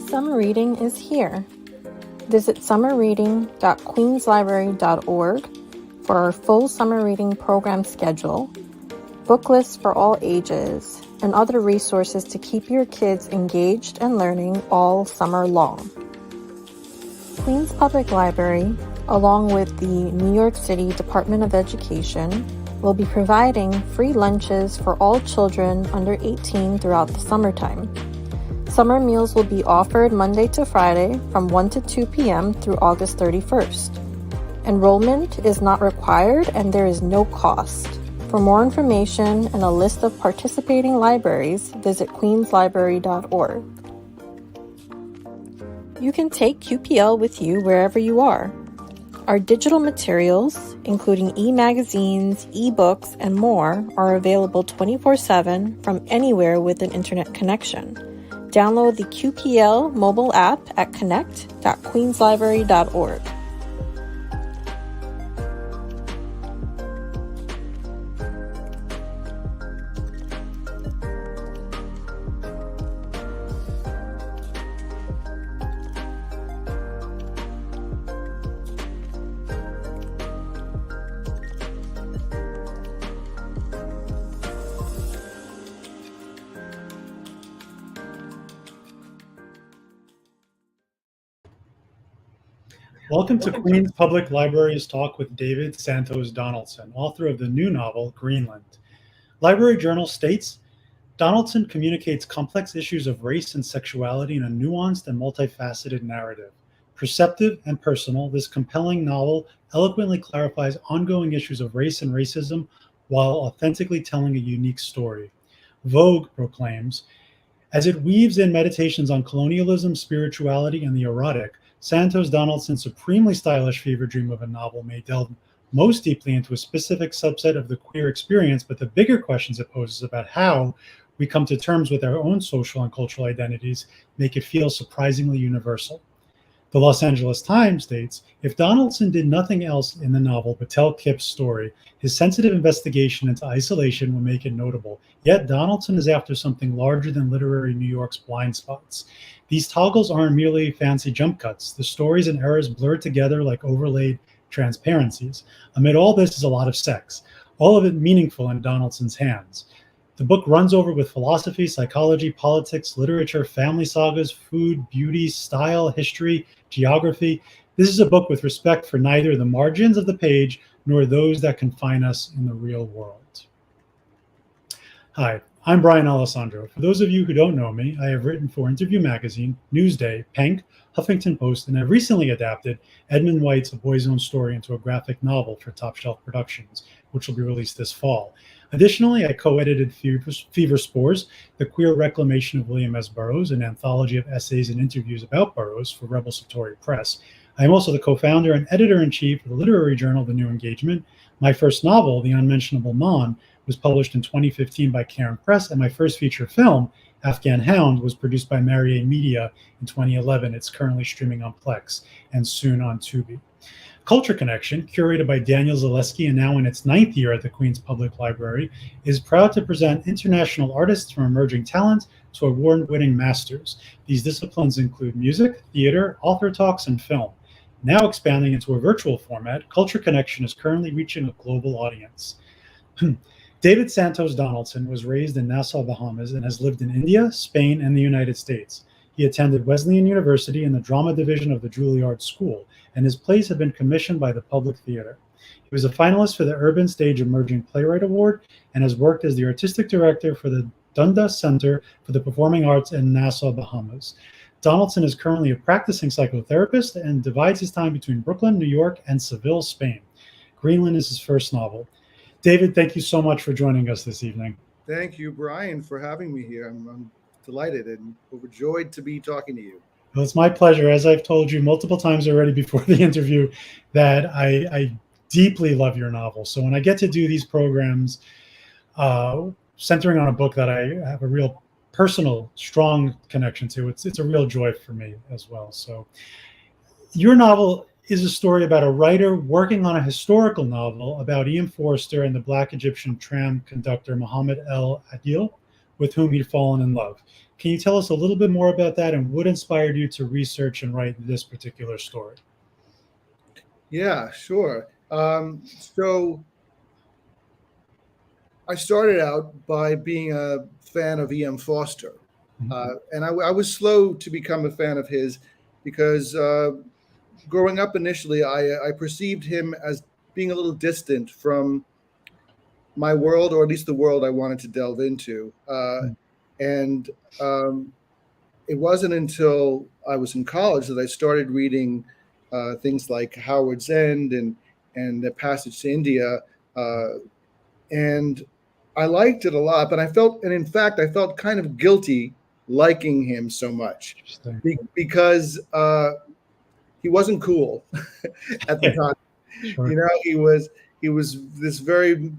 Summer reading is here. Visit summerreading.queenslibrary.org for our full summer reading program schedule, book lists for all ages, and other resources to keep your kids engaged and learning all summer long. Queens Public Library, along with the New York City Department of Education, will be providing free lunches for all children under 18 throughout the summertime. Summer meals will be offered Monday to Friday from 1 to 2 p.m. through August 31st. Enrollment is not required and there is no cost. For more information and a list of participating libraries, visit queenslibrary.org. You can take QPL with you wherever you are. Our digital materials, including e-magazines, e-books, and more, are available 24/7 from anywhere with an internet connection. Download the QPL mobile app at connect.queenslibrary.org. Welcome to Queens Public Library's talk with David Santos Donaldson, author of the new novel, Greenland. Library Journal states, Donaldson communicates complex issues of race and sexuality in a nuanced and multifaceted narrative. Perceptive and personal, this compelling novel eloquently clarifies ongoing issues of race and racism while authentically telling a unique story. Vogue proclaims, as it weaves in meditations on colonialism, spirituality, and the erotic, Santos Donaldson's supremely stylish fever dream of a novel may delve most deeply into a specific subset of the queer experience, but the bigger questions it poses about how we come to terms with our own social and cultural identities make it feel surprisingly universal. The Los Angeles Times states, if Donaldson did nothing else in the novel but tell Kip's story, his sensitive investigation into isolation will make it notable. Yet Donaldson is after something larger than literary New York's blind spots. These toggles aren't merely fancy jump cuts. The stories and eras blur together like overlaid transparencies. Amid all this is a lot of sex, all of it meaningful in Donaldson's hands. The book runs over with philosophy, psychology, politics, literature, family sagas, food, beauty, style, history, geography. This is a book with respect for neither the margins of the page nor those that confine us in the real world. Hi, I'm Brian Alessandro. For those of you who don't know me, I have written for Interview Magazine, Newsday, Penk, Huffington Post, and have recently adapted Edmund White's A Boy's Own Story into a graphic novel for Top Shelf Productions, which will be released this fall. Additionally, I co-edited Fever Spores, The Queer Reclamation of William S. Burroughs, an anthology of essays and interviews about Burroughs for Rebel Satori Press. I am also the co-founder and editor-in-chief of the literary journal, The New Engagement. My first novel, The Unmentionable Mon, was published in 2015 by Cairn Press, and my first feature film, Afghan Hound, was produced by Marriott Media in 2011. It's currently streaming on Plex and soon on Tubi. Culture Connection, curated by Daniel Zaleski and now in its 9th year at the Queens Public Library, is proud to present international artists from emerging talent to award-winning masters. These disciplines include music, theater, author talks, and film. Now expanding into a virtual format, Culture Connection is currently reaching a global audience. David Santos Donaldson was raised in Nassau, Bahamas, and has lived in India, Spain, and the United States. He attended Wesleyan University in the drama division of the Juilliard School, and his plays have been commissioned by the Public Theater. He was a finalist for the Urban Stage Emerging Playwright Award and has worked as the artistic director for the Dundas Center for the Performing Arts in Nassau, Bahamas. Donaldson is currently a practicing psychotherapist and divides his time between Brooklyn, New York, and Seville, Spain. Greenland is his first novel. David, thank you so much for joining us this evening. Thank you, Brian, for having me here. I'm delighted and overjoyed to be talking to you. Well, it's my pleasure. As I've told you multiple times already before the interview, that I deeply love your novel. So when I get to do these programs centering on a book that I have a real personal, strong connection to, it's a real joy for me as well. So your novel is a story about a writer working on a historical novel about Ian Forster and the Black Egyptian tram conductor Muhammad El Adil, with whom he'd fallen in love. Can you tell us a little bit more about that and what inspired you to research and write this particular story? Yeah, sure. So I started out by being a fan of E.M. Foster. And I was slow to become a fan of his because growing up initially, I perceived him as being a little distant from my world, or at least the world I wanted to delve into. And it wasn't until I was in college that I started reading things like Howard's End and The Passage to India. And I liked it a lot, but in fact, I felt kind of guilty liking him so much Interesting. because he wasn't cool at the time. Sure. You know, he was this very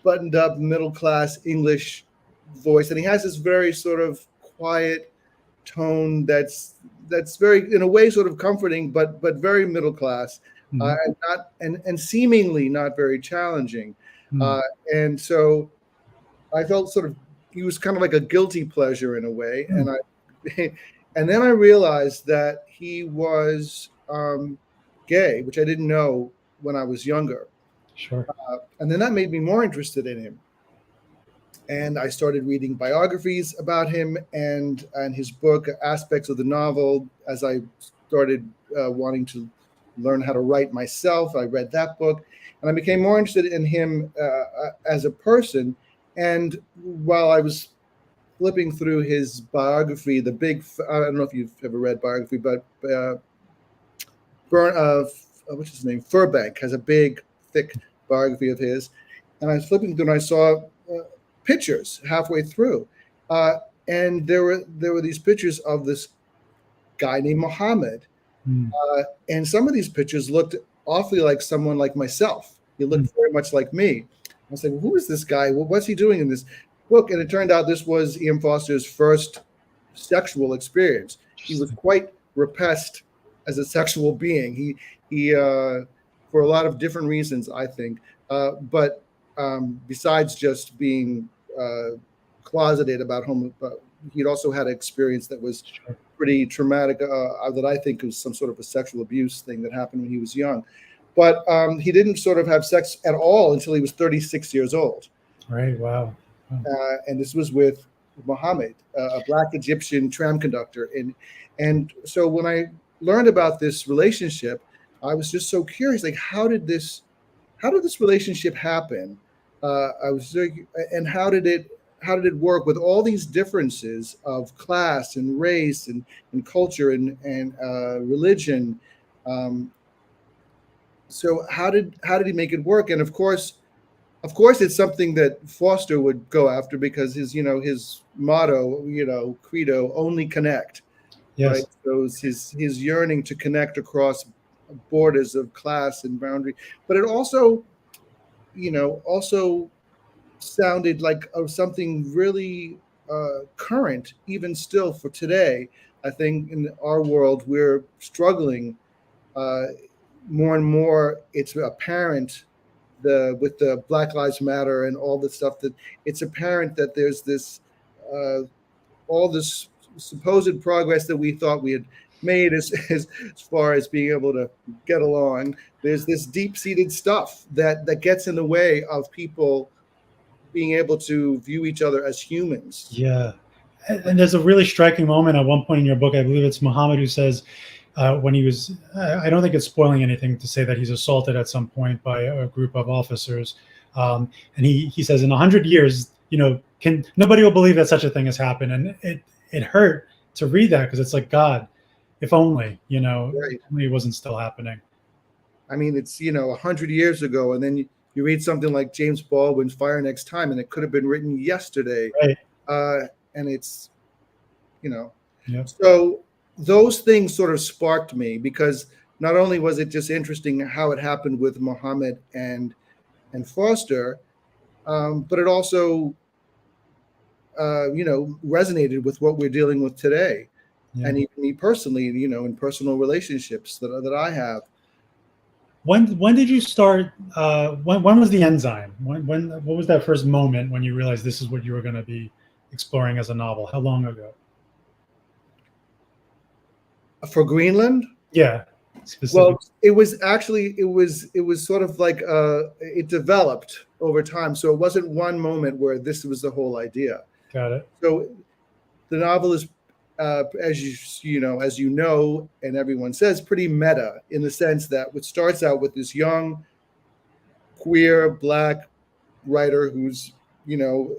buttoned up middle class English voice, and he has this very sort of quiet tone that's very, in a way, sort of comforting, but very middle class, and seemingly not very challenging. And so I felt sort of he was kind of like a guilty pleasure in a way, and and then I realized that he was gay, which I didn't know when I was younger. Sure. And then that made me more interested in him. And I started reading biographies about him and his book, aspects of the novel. As I started wanting to learn how to write myself, I read that book, and I became more interested in him as a person. And while I was flipping through his biography, I don't know if you've ever read biography, but what's his name? Furbank has a big, thick biography of his. And I was flipping through and I saw pictures halfway through. And there were these pictures of this guy named Muhammad. And some of these pictures looked awfully like someone like myself. He looked very much like me. I was like, well, who is this guy? Well, what's he doing in this book? And it turned out this was E.M. Foster's first sexual experience. He was quite repressed as a sexual being. He for a lot of different reasons, I think. But besides just being closeted about he'd also had an experience that was pretty traumatic, that I think was some sort of a sexual abuse thing that happened when he was young. But he didn't sort of have sex at all until he was 36 years old. Right. Wow. And this was with Muhammad, a Black Egyptian tram conductor. And so when I learned about this relationship, I was just so curious, like, how did this relationship happen? And how did it work with all these differences of class and race and culture and religion? So how did he make it work? And of course, it's something that Foster would go after because his motto, credo, only connect. Yes. Right? So his yearning to connect across borders of class and boundary, but it also sounded like something really current, even still for today. I think in our world we're struggling more and more. It's apparent with the Black Lives Matter and all the stuff that it's apparent that there's this all this supposed progress that we thought we had made as far as being able to get along. There's this deep-seated stuff that gets in the way of people being able to view each other as humans. Yeah. And there's a really striking moment at one point in your book, I believe it's Muhammad, who says when he was, I don't think it's spoiling anything to say that he's assaulted at some point by a group of officers. And he says, in 100 years, nobody will believe that such a thing has happened. And it hurt to read that because it's like, God, if only, Right. if only it wasn't still happening. I mean, it's, 100 years ago, and then you read something like James Baldwin's Fire Next Time, and it could have been written yesterday. Right. And it's, Yep. So those things sort of sparked me because not only was it just interesting how it happened with Muhammad and Foster, but it also, resonated with what we're dealing with today. Yeah. And even me personally, in personal relationships that I have. When did you start? When was the enzyme? What was that first moment when you realized this is what you were going to be exploring as a novel? How long ago? For Greenland. Yeah, specific. Well, it was actually it was sort of like it developed over time. So it wasn't one moment where this was the whole idea. Got it. So the novel is, as you know, and everyone says, pretty meta in the sense that it starts out with this young, queer black writer who's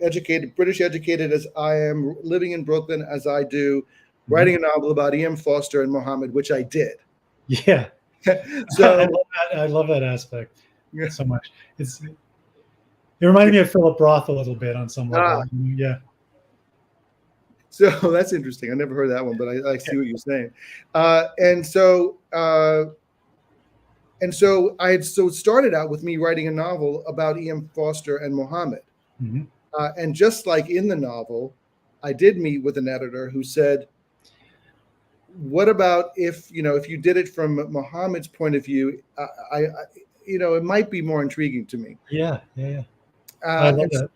educated, British educated as I am, living in Brooklyn as I do, writing a novel about E.M. Forster and Muhammad, which I did. Yeah. So I love that aspect so much. It reminded me of Philip Roth a little bit on some level. Yeah. So that's interesting. I never heard that one, but I see what you're saying. And so I had started out with me writing a novel about E.M. Forster and Muhammad. Mm-hmm. And just like in the novel, I did meet with an editor who said, what about if you did it from Muhammad's point of view? It might be more intriguing to me. Yeah. I love that.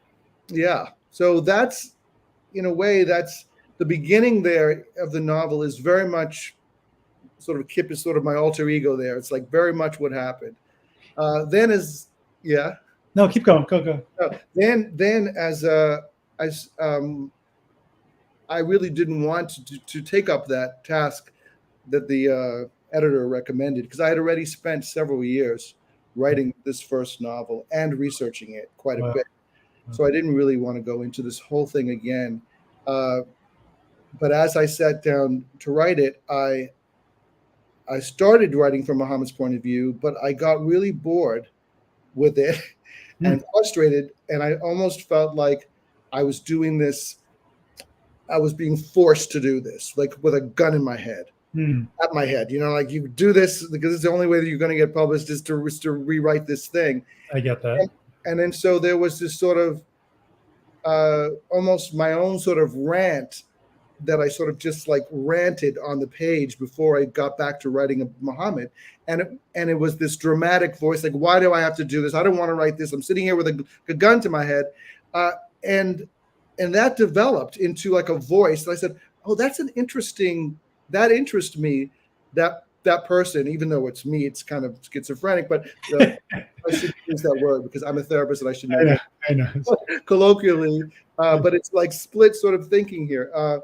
Yeah. So that's, in a way, that's the beginning there of the novel is very much sort of Kip is sort of my alter ego there. It's like very much what happened. No, keep going. Go. Then as I really didn't want to take up that task that the editor recommended, because I had already spent several years writing this first novel and researching it quite a bit. So I didn't really want to go into this whole thing again. But as I sat down to write it, I started writing from Muhammad's point of view, but I got really bored with it and frustrated. And I almost felt like I was doing this. I was being forced to do this, like with a gun in my head, at my head. Like you do this because it's the only way that you're going to get published is to rewrite this thing. I get that. And then so there was this sort of almost my own sort of rant that I sort of just like ranted on the page before I got back to writing Muhammad. And it was this dramatic voice, like, why do I have to do this? I don't want to write this. I'm sitting here with a gun to my head. And that developed into like a voice. And I said, oh, that interests me, that person, even though it's me, it's kind of schizophrenic, but I should use that word because I'm a therapist and I should know. I know. Colloquially, but it's like split sort of thinking here.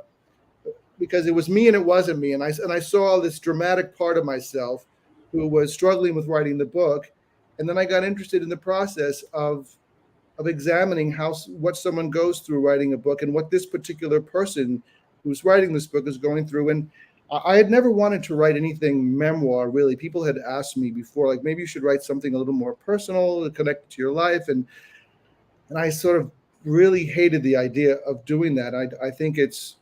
Because it was me and it wasn't me. And I saw this dramatic part of myself who was struggling with writing the book. And then I got interested in the process of examining what someone goes through writing a book and what this particular person who's writing this book is going through. And I had never wanted to write anything memoir, really. People had asked me before, like, maybe you should write something a little more personal, connected to your life. And I sort of really hated the idea of doing that. I think it's,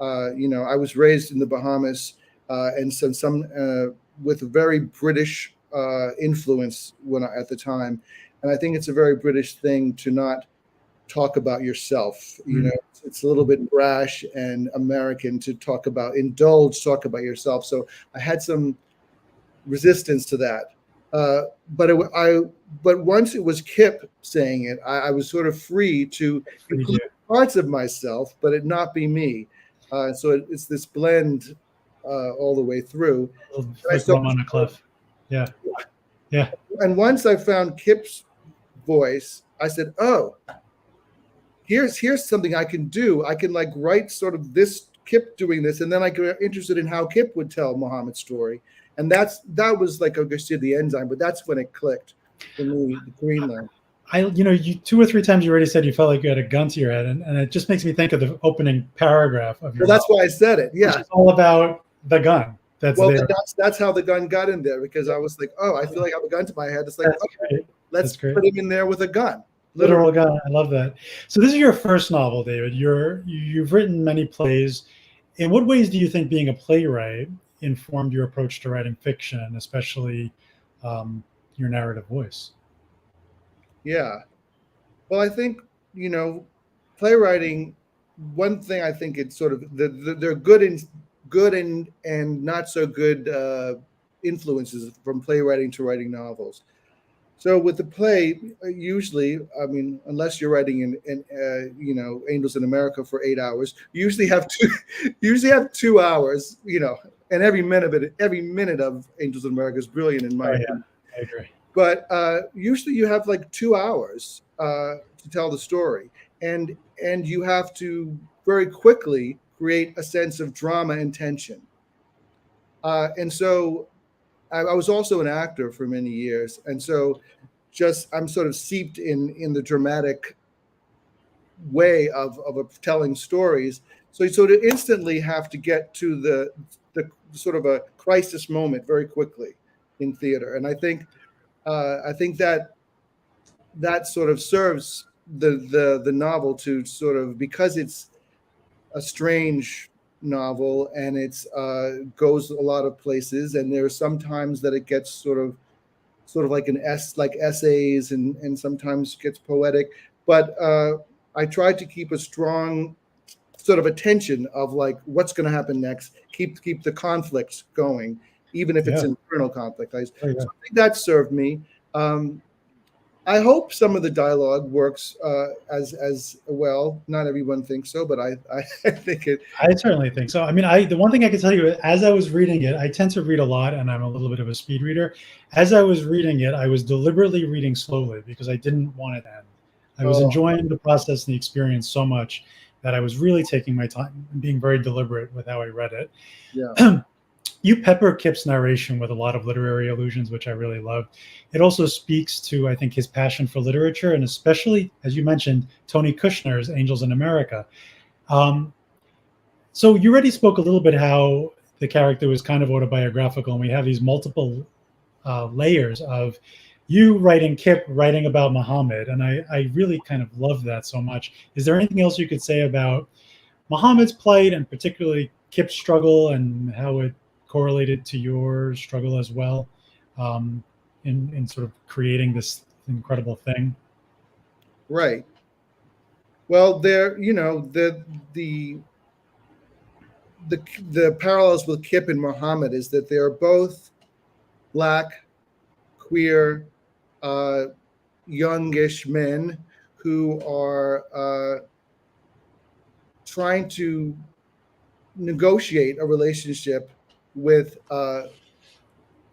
I was raised in the Bahamas and some with a very British influence at the time. And I think it's a very British thing to not talk about yourself. It's a little bit brash and American to talk about yourself. So I had some resistance to that. But once it was Kip saying it, I was sort of free to include parts of myself, but it not be me. So it's this blend all the way through. Like on a cliff. Yeah. And once I found Kip's voice, I said, oh, here's something I can do. I can like write sort of this Kip doing this, and then I get interested in how Kip would tell Muhammad's story. And that was like, I guess, the enzyme, but that's when it clicked for me, the Greenland. You 2 or 3 times you already said you felt like you had a gun to your head, and it just makes me think of the opening paragraph of your Well, that's why I said it. Yeah. It's all about the gun. That's how the gun got in there, because I was like, oh, I feel like I have a gun to my head. It's like, let's put him in there with a gun. Literal gun. I love that. So this is your first novel, David. You've written many plays. In what ways do you think being a playwright informed your approach to writing fiction, especially your narrative voice? Yeah. Well, I think, playwriting, one thing I think it's sort of, there are good and not so good influences from playwriting to writing novels. So with the play, usually, I mean, unless you're writing in Angels in America for 8 hours, you usually have two, usually have 2 hours, and every minute of Angels in America is brilliant in my opinion. I agree. But usually you have like 2 hours to tell the story, and you have to very quickly create a sense of drama and tension. And so I was also an actor for many years, and so I'm sort of seeped in the dramatic way of telling stories. So you sort of instantly have to get to the sort of a crisis moment very quickly in theater, and I think that sort of serves the novel to sort of, because it's a strange novel and it's goes a lot of places, and there are some times that it gets sort of like like essays, and sometimes gets poetic, but I tried to keep a strong sort of attention of like what's going to happen next, keep the conflicts going, even if it's internal conflict. So I think that served me. I hope some of the dialogue works as well. Not everyone thinks so, but I think it. I certainly think so. I mean, the one thing I can tell you, as I was reading it, I tend to read a lot, and I'm a little bit of a speed reader. As I was reading it, I was deliberately reading slowly because I didn't want it to end. I was enjoying the process and the experience so much that I was really taking my time and being very deliberate with how I read it. Yeah. You pepper Kip's narration with a lot of literary allusions, which I really loved. It also speaks to, I think, his passion for literature, and especially, as you mentioned, Tony Kushner's Angels in America. So you already spoke a little bit how the character was kind of autobiographical, and we have these multiple layers of you writing Kip, writing about Muhammad, and I really kind of love that so much. Is there anything else you could say about Muhammad's plight, and particularly Kip's struggle, and how it correlated to your struggle as well, in sort of creating this incredible thing? Right. Well, the parallels with Kip and Muhammad is that they are both Black, queer, youngish men who are trying to negotiate a relationship with a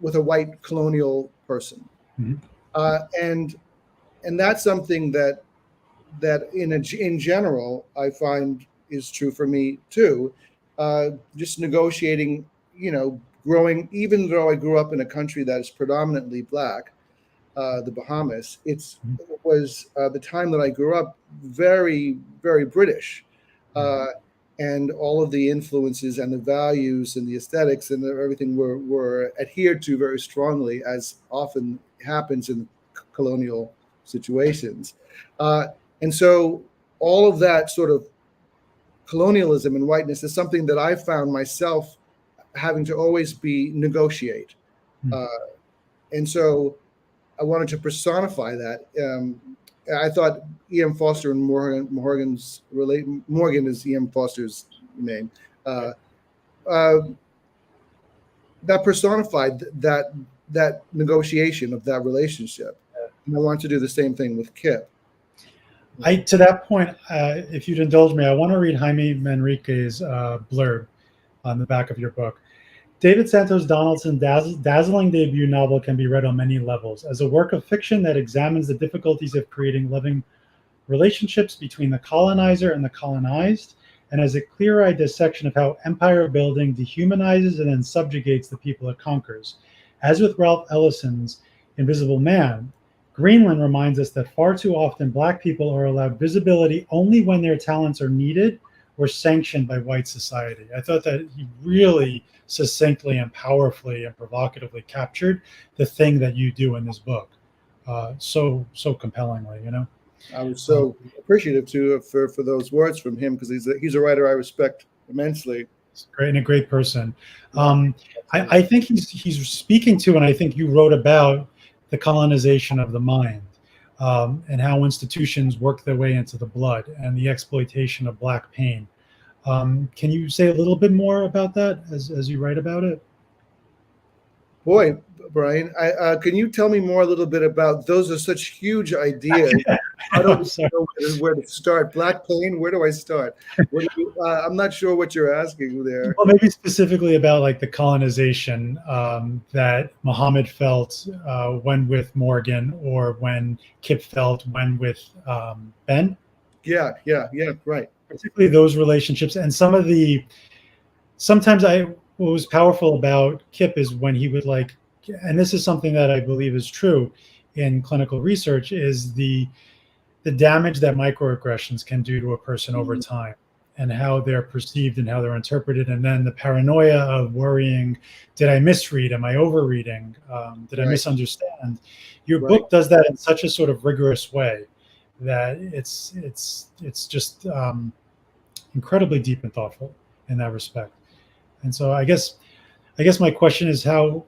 white colonial person, and that's something that in general I find is true for me too. Just negotiating, growing, even though I grew up in a country that is predominantly Black, the Bahamas, it was the time that I grew up very, very British. And all of the influences and the values and the aesthetics and everything were adhered to very strongly, as often happens in colonial situations. And so all of that sort of colonialism and whiteness is something that I found myself having to always negotiate. And so I wanted to personify that. I thought E.M. Foster and Morgan is E.M. Foster's name. That personified that negotiation of that relationship. And I want to do the same thing with Kip. To that point, if you'd indulge me, I want to read Jaime Manrique's blurb on the back of your book. David Santos Donaldson's dazzling debut novel can be read on many levels as a work of fiction that examines the difficulties of creating loving relationships between the colonizer and the colonized, and as a clear-eyed dissection of how empire building dehumanizes and then subjugates the people it conquers. As with Ralph Ellison's Invisible Man, Greenland reminds us that far too often Black people are allowed visibility only when their talents are needed or sanctioned by white society. I thought that he really succinctly and powerfully and provocatively captured the thing that you do in this book, so compellingly. I was so appreciative too for those words from him, because he's a writer I respect immensely. He's great, and a great person. I think he's speaking to, and I think you wrote about, the colonization of the mind, and how institutions work their way into the blood, and the exploitation of Black pain. Can you say a little bit more about that as you write about it? Boy, Brian, can you tell me more a little bit about those? Are such huge ideas. I don't I'm sorry. know where to start. Black Plain, where do I start? I'm not sure what you're asking there. Well, maybe specifically about like the colonization that Muhammad felt when with Morgan, or when Kip felt when with Ben. Yeah, right. Particularly those relationships, and sometimes what was powerful about Kip is when he would like, and this is something that I believe is true in clinical research, is the damage that microaggressions can do to a person over time, and how they're perceived and how they're interpreted, and then the paranoia of worrying, did I misread? Am I overreading? Did I misunderstand? Your book does that in such a sort of rigorous way that it's just incredibly deep and thoughtful in that respect. And so I guess my question is, how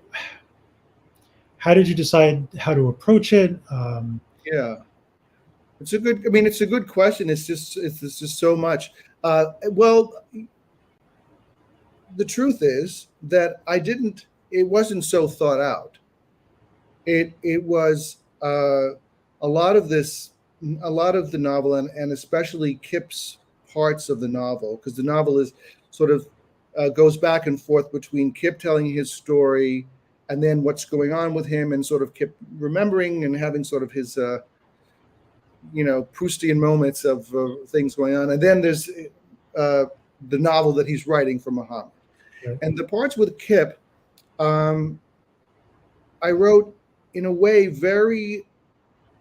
did you decide how to approach it? Yeah, it's a good. I mean, it's a good question. It's just so much. Well, the truth is that it wasn't so thought out. It was a lot of the novel, and especially Kip's parts of the novel, because the novel is sort of goes back and forth between Kip telling his story and then what's going on with him, and sort of Kip remembering and having sort of his Proustian moments of things going on, and then there's the novel that he's writing for Muhammad. Right. And the parts with Kip, I wrote in a way very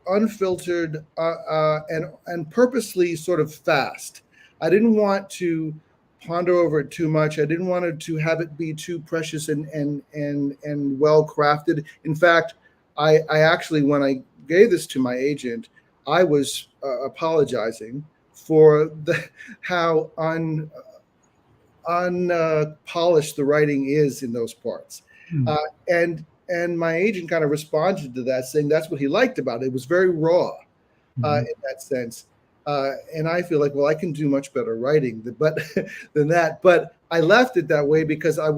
unfiltered and purposely sort of fast. I didn't want to ponder over it too much. I didn't want it to have it be too precious and well crafted. In fact, I actually, when I gave this to my agent, I was apologizing for how unpolished the writing is in those parts. And my agent kind of responded to that, saying that's what he liked about it. It was very raw in that sense. And I feel like, well, I can do much better writing than that. But I left it that way because I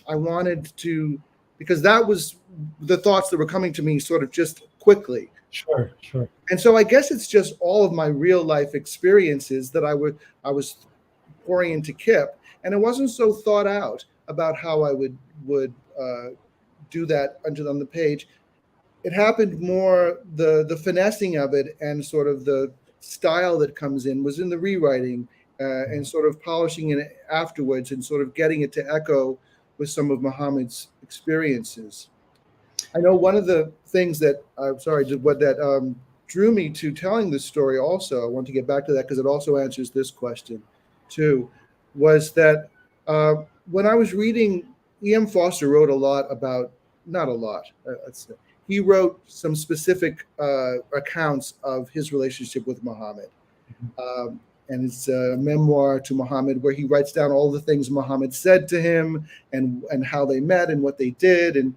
wanted to, because that was the thoughts that were coming to me sort of just quickly. Sure. And so I guess it's just all of my real life experiences that I was pouring into Kip, and it wasn't so thought out about how I would do that on the page. It happened more, the finessing of it and sort of the style that comes in was in the rewriting and sort of polishing it afterwards and sort of getting it to echo with some of Muhammad's experiences. I know one of the things that drew me to telling this story also, I want to get back to that because it also answers this question too, was that when I was reading, E.M. Forster wrote a lot about, not a lot, he wrote some specific accounts of his relationship with Muhammad. And it's a memoir to Muhammad where he writes down all the things Muhammad said to him and how they met and what they did. And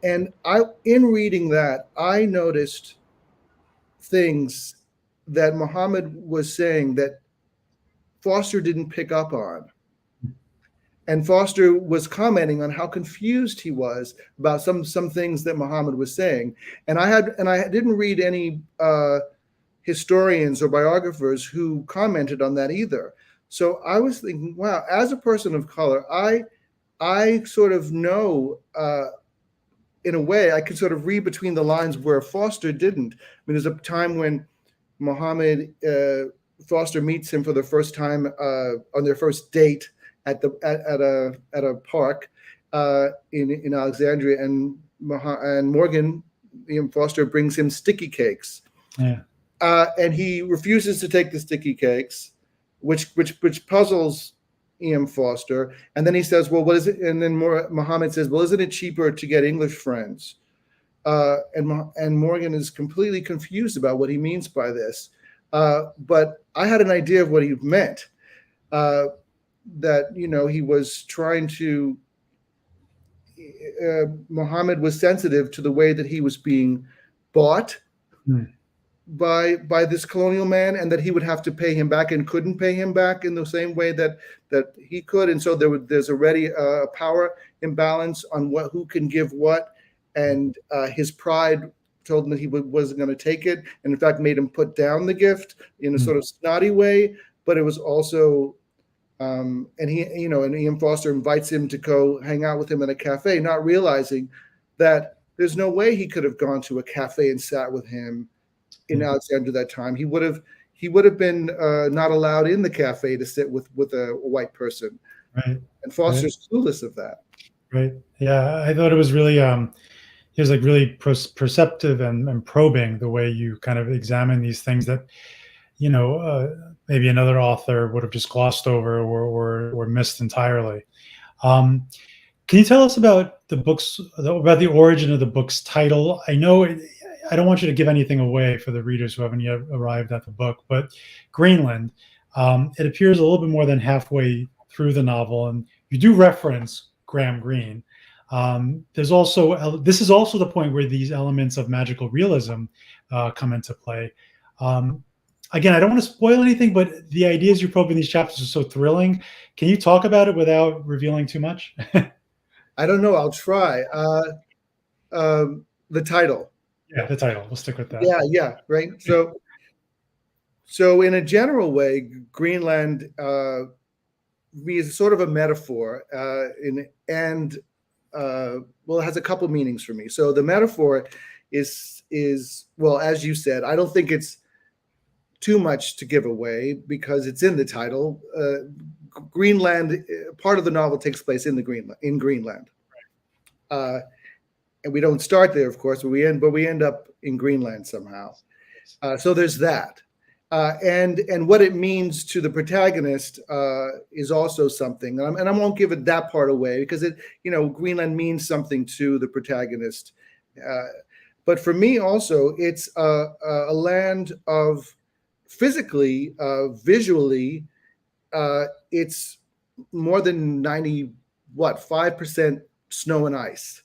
in reading that, I noticed things that Muhammad was saying that Forster didn't pick up on. And Forster was commenting on how confused he was about some things that Muhammad was saying. And I didn't read any historians or biographers who commented on that either. So I was thinking, wow, as a person of color, I sort of know, in a way, I could sort of read between the lines where Forster didn't. I mean, there's a time when Muhammad, Forster meets him for the first time on their first date at a park in Alexandria, and Morgan, Forster brings him sticky cakes. Yeah. And he refuses to take the sticky cakes, which puzzles E.M. Forster. And then he says, well, what is it? And then Muhammad says, well, isn't it cheaper to get English friends? And Morgan is completely confused about what he means by this. But I had an idea of what he meant, that, he was trying to, Muhammad was sensitive to the way that he was being bought. by this colonial man, and that he would have to pay him back and couldn't pay him back in the same way that he could. And so there's already a power imbalance on who can give what, and his pride told him that he wasn't going to take it, and in fact made him put down the gift in a sort of snotty way. But it was also and Ian Foster invites him to go hang out with him in a cafe, not realizing that there's no way he could have gone to a cafe and sat with him in Alexandria that time. He would have been not allowed in the cafe to sit with a white person. Right. And Foster's clueless of that. Right. Yeah, I thought it was really he was like really perceptive and probing the way you kind of examine these things that maybe another author would have just glossed over or missed entirely. Can you tell us about about the origin of the book's title? I know I don't want you to give anything away for the readers who haven't yet arrived at the book, but Greenland, it appears a little bit more than halfway through the novel, and you do reference Graham Greene. This is also the point where these elements of magical realism come into play. Again, I don't want to spoil anything, but the ideas you probe in these chapters are so thrilling. Can you talk about it without revealing too much? I don't know. I'll try. The title. Yeah, the title. We'll stick with that. Yeah, right. So in a general way, Greenland is sort of a metaphor, it has a couple meanings for me. So the metaphor is well, as you said, I don't think it's too much to give away because it's in the title. Greenland, part of the novel takes place in Greenland. And we don't start there, of course, but we end up in Greenland somehow. So there's that. And what it means to the protagonist is also something. And I won't give it that part away because Greenland means something to the protagonist. But for me also, it's a land of physically, visually, it's more than 5% snow and ice.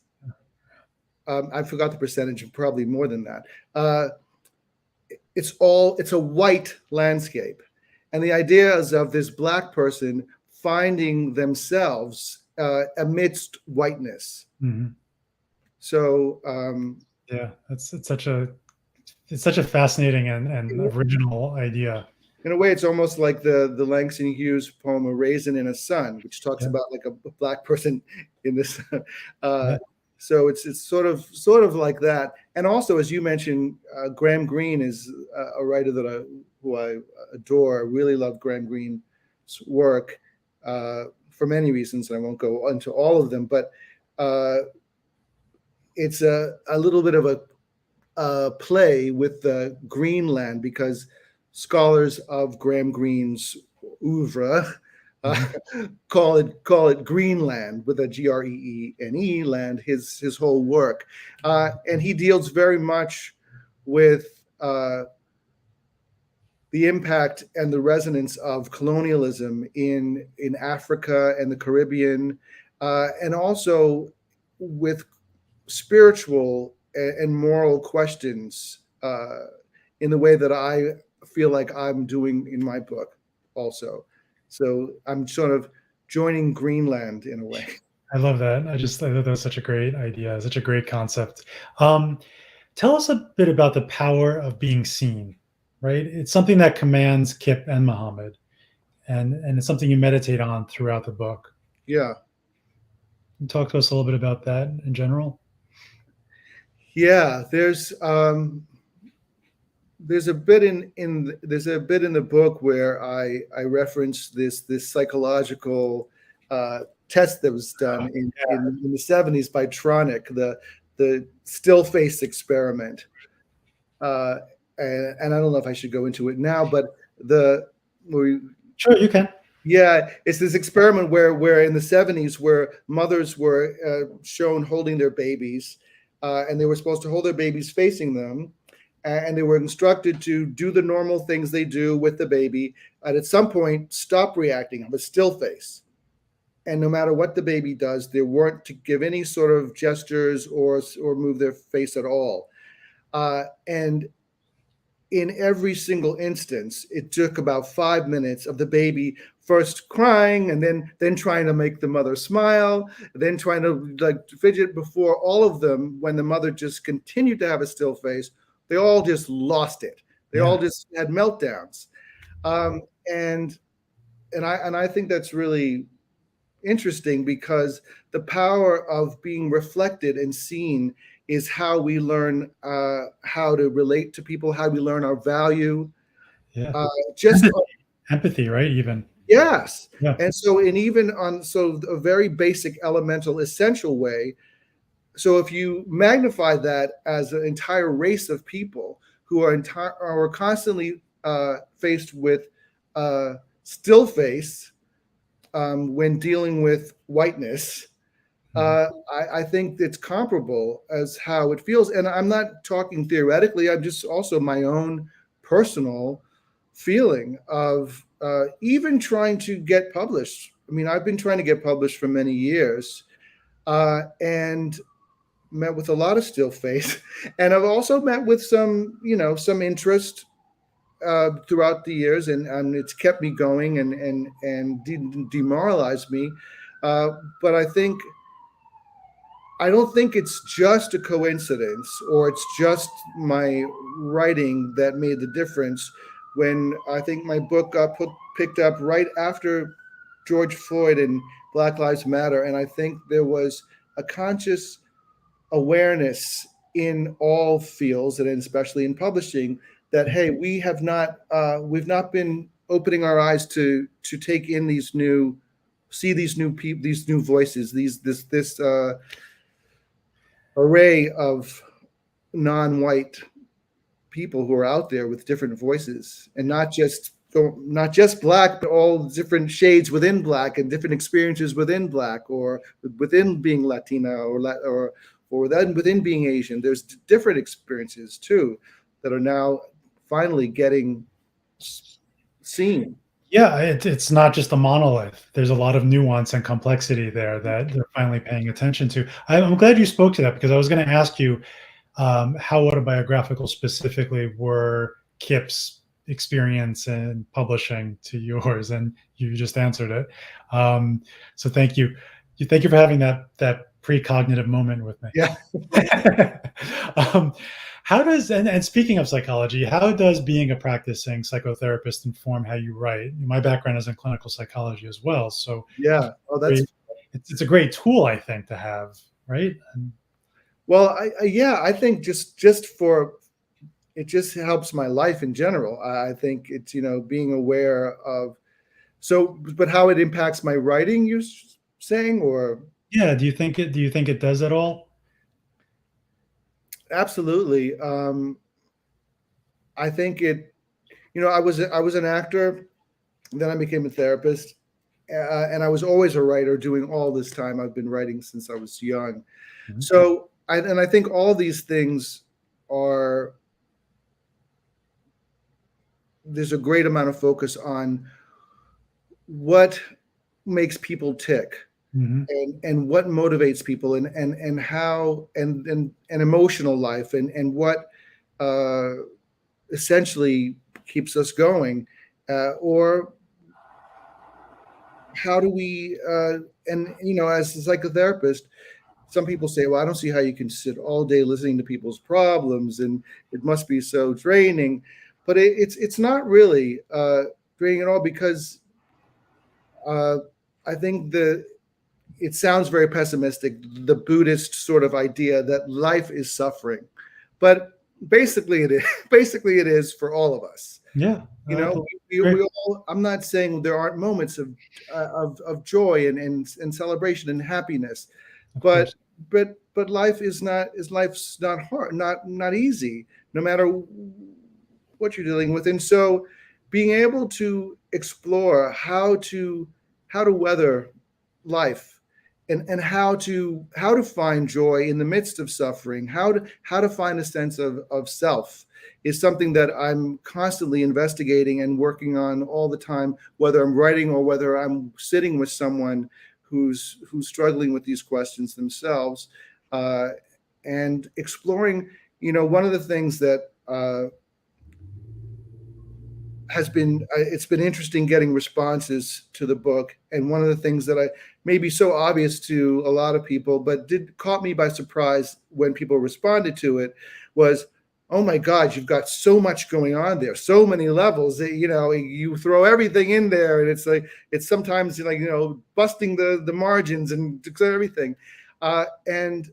I forgot the percentage, probably more than that. It's a white landscape. And the idea is of this Black person finding themselves amidst whiteness. Mm-hmm. So yeah, it's such a fascinating and original idea. In a way, it's almost like the Langston Hughes poem "A Raisin in a Sun," which talks about like a Black person in the sun. So it's sort of like that. And also, as you mentioned, Graham Greene is a writer who I adore. I really love Graham Greene's work for many reasons, and I won't go into all of them. But it's a little bit of a play with the Greenland because scholars of Graham Greene's oeuvre call it Greenland with a Greene land, his whole work, and he deals very much with the impact and the resonance of colonialism in Africa and the Caribbean, and also with spiritual and moral questions in the way that I feel like I'm doing in my book also. So I'm sort of joining Greenland in a way. I love that. I thought that was such a great idea, such a great concept. Tell us a bit about the power of being seen, right? It's something that commands Kip and Muhammad, and it's something you meditate on throughout the book. Yeah. Can you talk to us a little bit about that in general? Yeah, there's a bit in the book where I reference this psychological test that was done in the 70s by Tronick, the still face experiment. And I don't know if I should go into it now, but Sure, you can. Yeah, it's this experiment where in the 70s where mothers were shown holding their babies, and they were supposed to hold their babies facing them. And they were instructed to do the normal things they do with the baby, and at some point stop reacting, have a still face. And no matter what the baby does, they weren't to give any sort of gestures or move their face at all. And in every single instance, it took about 5 minutes of the baby first crying and then trying to make the mother smile, then trying to like fidget before all of them, when the mother just continued to have a still face, they all just lost it. They all just had meltdowns. And I think that's really interesting, because the power of being reflected and seen is how we learn how to relate to people, how we learn our value. Yeah. Just empathy, right? Even. Yes. Yeah. And so, and even on a very basic, elemental, essential way. So if you magnify that as an entire race of people who are constantly faced with still face when dealing with whiteness, I think it's comparable as how it feels. And I'm not talking theoretically, I'm just also my own personal feeling of even trying to get published. I mean, I've been trying to get published for many years and met with a lot of still face. And I've also met with some, some interest throughout the years, and it's kept me going and demoralized me. But I don't think it's just a coincidence, or it's just my writing that made the difference. When I think my book got picked up right after George Floyd and Black Lives Matter, and I think there was a conscious awareness in all fields, and especially in publishing, that hey, we've not been opening our eyes to take in these new people, these new voices, this array of non-white people who are out there with different voices, and not just black, but all different shades within black and different experiences within black, or within being Latina, or within being Asian. There's different experiences too that are now finally getting seen. Yeah, it's not just a monolith. There's a lot of nuance and complexity there that they're finally paying attention to. I'm glad you spoke to that, because I was going to ask you how autobiographical specifically were Kip's experience in publishing to yours, and you just answered it. So thank you. Thank you for having that precognitive moment with me. Yeah. How does, and speaking of psychology, how does being a practicing psychotherapist inform how you write? My background is in clinical psychology as well. So yeah, it's a great tool, I think, to have, right? Well, I think just for, it just helps my life in general. I think it's, being aware of, but how it impacts my writing, you're saying, or? Yeah. Do you think it does at all? Absolutely. I think it, I was an actor, then I became a therapist, and I was always a writer doing all this time. I've been writing since I was young. Mm-hmm. So, I think all these things there's a great amount of focus on what makes people tick. Mm-hmm. and what motivates people, and how, and emotional life, and what essentially keeps us going, or how do we and as a psychotherapist, some people say, well, I don't see how you can sit all day listening to people's problems, and it must be so draining. But it's not really draining at all, because I think it sounds very pessimistic, the Buddhist sort of idea that life is suffering, but basically it is for all of us. Yeah, we all. I'm not saying there aren't moments of joy and celebration and happiness, but life's not hard, not easy, no matter what you're dealing with. And so, being able to explore how to weather life, and how to find joy in the midst of suffering, how to find a sense of self, is something that I'm constantly investigating and working on all the time, whether I'm writing or whether I'm sitting with someone who's struggling with these questions themselves, and exploring. One of the things that has been it's been interesting getting responses to the book. And one of the things that I may be so obvious to a lot of people, but caught me by surprise when people responded to it, was, oh my God, you've got so much going on there, so many levels that, you throw everything in there, and it's like, it's sometimes like, busting the margins and everything. And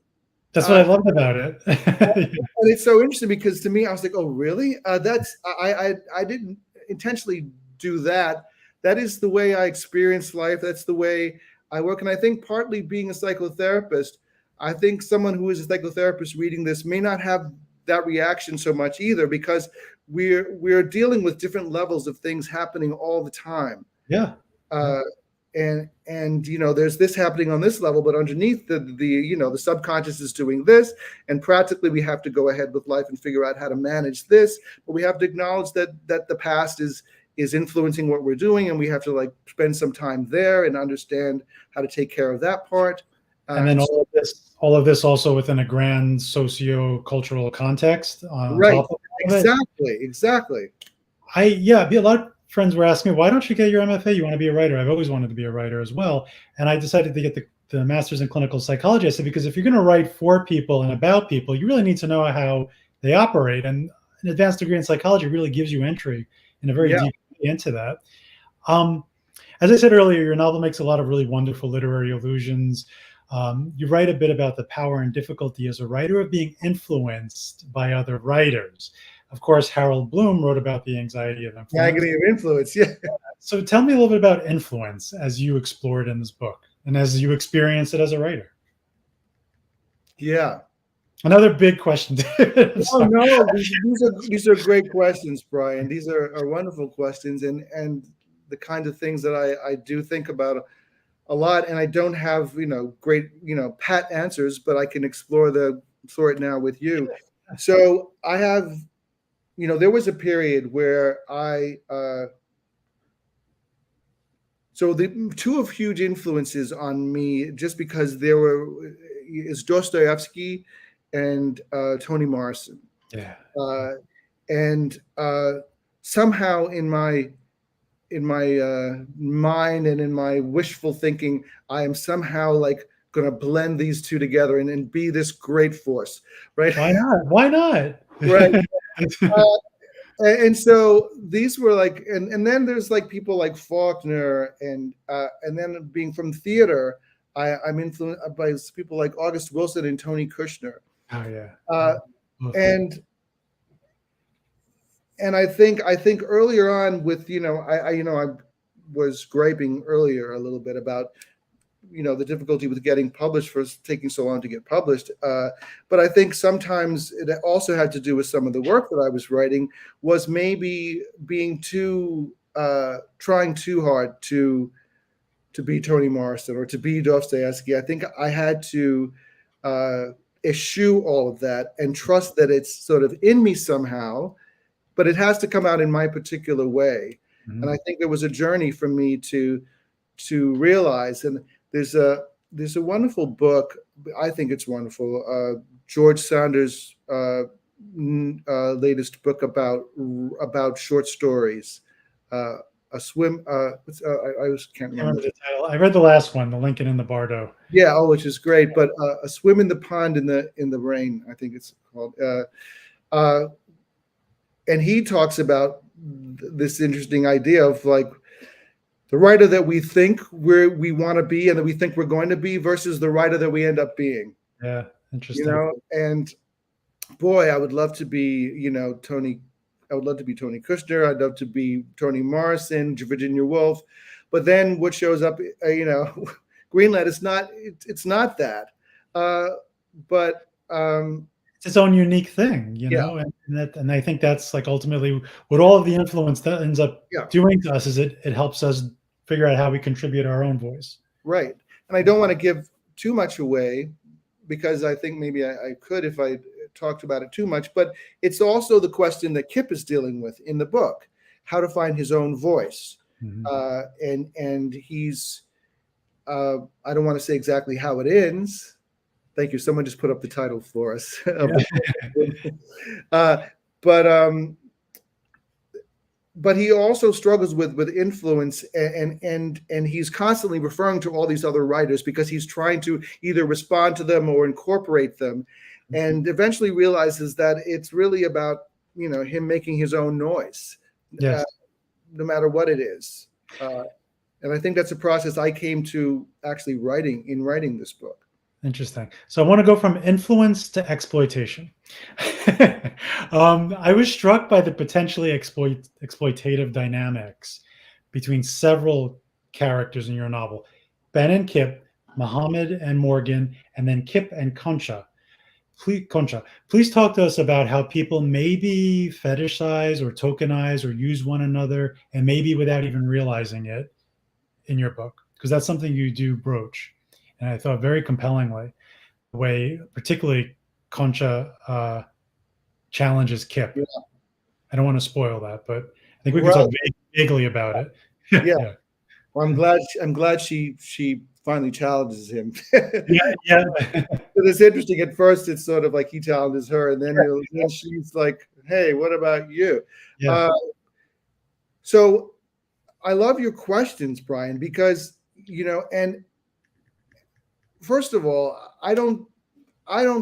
that's what I loved about it. and it's so interesting because to me, I was like, oh, really? I didn't intentionally do that. That is the way I experience life. That's the way I work. And I think partly being a psychotherapist, I think someone who is a psychotherapist reading this may not have that reaction so much either, because we're dealing with different levels of things happening all the time. Yeah. And there's this happening on this level, but underneath the subconscious is doing this, and practically we have to go ahead with life and figure out how to manage this. But we have to acknowledge that the past is influencing what we're doing, and we have to like spend some time there and understand how to take care of that part. And then all of this also within a grand socio-cultural context. Right. Exactly. A lot of friends were asking me, why don't you get your MFA? You want to be a writer? I've always wanted to be a writer as well. And I decided to get the master's in clinical psychology. I said, because if you're going to write for people and about people, you really need to know how they operate. And an advanced degree in psychology really gives you entry in a very deep way into that. As I said earlier, your novel makes a lot of really wonderful literary allusions. You write a bit about the power and difficulty as a writer of being influenced by other writers. Of course, Harold Bloom wrote about the anxiety of influence. Agony of influence, yeah. So tell me a little bit about influence as you explored in this book and as you experienced it as a writer. Yeah. Another big question. Oh, no, these are great questions, Brian. These are wonderful questions, and the kinds of things that I do think about a lot, and I don't have great pat answers, but I can explore it now with you. So I have, there was a period where so the two of huge influences on me, just because is Dostoevsky and Toni Morrison. Yeah. And somehow in my mind and in my wishful thinking, I am somehow like going to blend these two together and be this great force, right? Why not? Right. And so these were like, and then there's like people like Faulkner, and then being from theater, I'm influenced by people like August Wilson and Tony Kushner. Oh yeah. And I think earlier on with I was griping earlier a little bit about the difficulty with getting published, for taking so long to get published. But I think sometimes it also had to do with some of the work that I was writing was maybe being trying too hard to be Toni Morrison or to be Dostoevsky. I think I had to eschew all of that and trust that it's sort of in me somehow, but it has to come out in my particular way. Mm-hmm. And I think there was a journey for me to realize, and there's a wonderful book. I think it's wonderful. George Saunders' latest book about short stories. A swim. I can't remember the title. I read the last one, The Lincoln in the Bardo. Yeah. Oh, which is great. But A Swim in the Pond in the Rain, I think it's called. And he talks about this interesting idea of like the writer that we think we want to be and that we think we're going to be versus the writer that we end up being. Yeah, interesting. And boy, I would love to be, Tony. I would love to be Tony Kushner. I'd love to be Toni Morrison, Virginia Woolf. But then what shows up, Greenlight, it's not that. But it's its own unique thing, know, and I think that's like ultimately what all of the influence that ends up doing to us is it helps us figure out how we contribute our own voice. Right. And I don't want to give too much away because I think maybe I could if I talked about it too much, but it's also the question that Kip is dealing with in the book, how to find his own voice. Mm-hmm. And he's, I don't want to say exactly how it ends. Thank you. Someone just put up the title for us. But but he also struggles with influence, and he's constantly referring to all these other writers because he's trying to either respond to them or incorporate them, and eventually realizes that it's really about him making his own noise, Yes. no matter what it is. And I think that's a process I came to actually writing this book. Interesting. So I want to go from influence to exploitation. I was struck by the potentially exploitative dynamics between several characters in your novel: Ben and Kip, Muhammad and Morgan, and then Kip and Concha. Please talk to us about how people maybe fetishize or tokenize or use one another, and maybe without even realizing it, in your book, because that's something you do broach. And I thought very compellingly the way, particularly Concha challenges Kip. Yeah. I don't want to spoil that, but I think we can talk vaguely about it. Yeah. Well, I'm glad she finally challenges him. Yeah. It's interesting. At first, it's sort of like he challenges her, and then she's like, "Hey, what about you?" Yeah. So I love your questions, Brian, because and first of all, I don't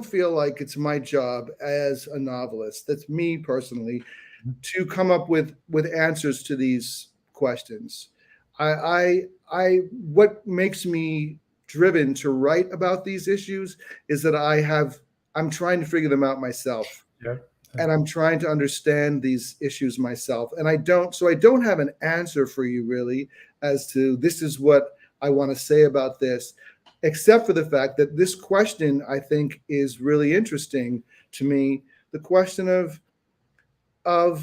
feel like it's my job as a novelist. That's me personally, to come up with answers to these questions. What makes me driven to write about these issues is that I'm trying to figure them out myself. Yeah. And I'm trying to understand these issues myself. And I don't have an answer for you really as to this is what I want to say about this, except for the fact that this question I think is really interesting to me. The question of how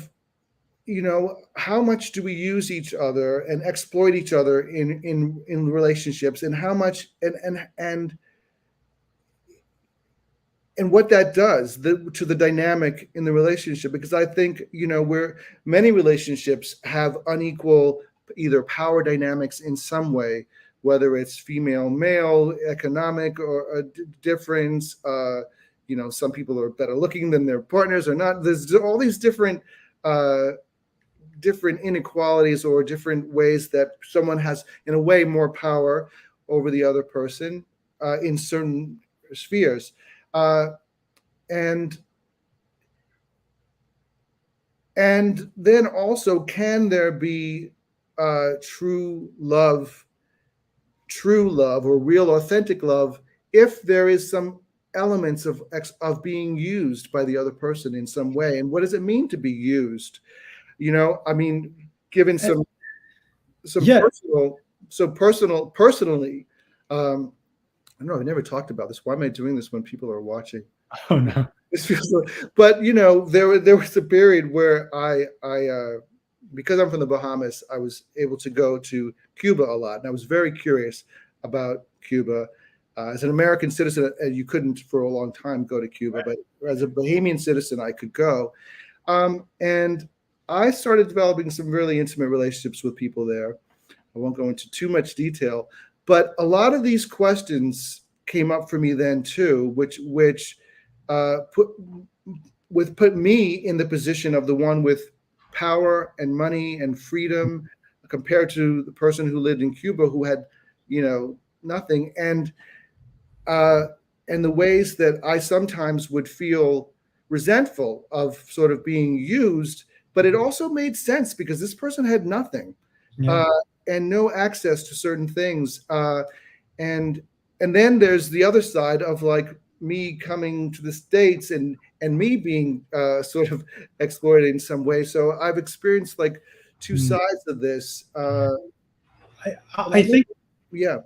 much do we use each other and exploit each other in relationships, and how much and what that does to the dynamic in the relationship. Because I think where many relationships have unequal either power dynamics in some way, whether it's female male, economic or a difference. Some people are better looking than their partners or not. There's all these different inequalities or different ways that someone has, in a way, more power over the other person in certain spheres. And then also, can there be true love or real authentic love if there is some elements of being used by the other person in some way? And what does it mean to be used? Given some personally, I don't know, I've never talked about this. Why am I doing this when people are watching? Oh no. But there was a period where I because I'm from the Bahamas, I was able to go to Cuba a lot, and I was very curious about Cuba. As an American citizen, you couldn't for a long time go to Cuba, but as a Bahamian citizen, I could go. And I started developing some really intimate relationships with people there. I won't go into too much detail, but a lot of these questions came up for me then too, which put me in the position of the one with power and money and freedom compared to the person who lived in Cuba who had, nothing. And the ways that I sometimes would feel resentful of sort of being used, but it also made sense because this person had nothing. Yeah. And no access to certain things. And then there's the other side of like me coming to the States and me being sort of exploited in some way. So I've experienced like two sides of this. I think, yeah.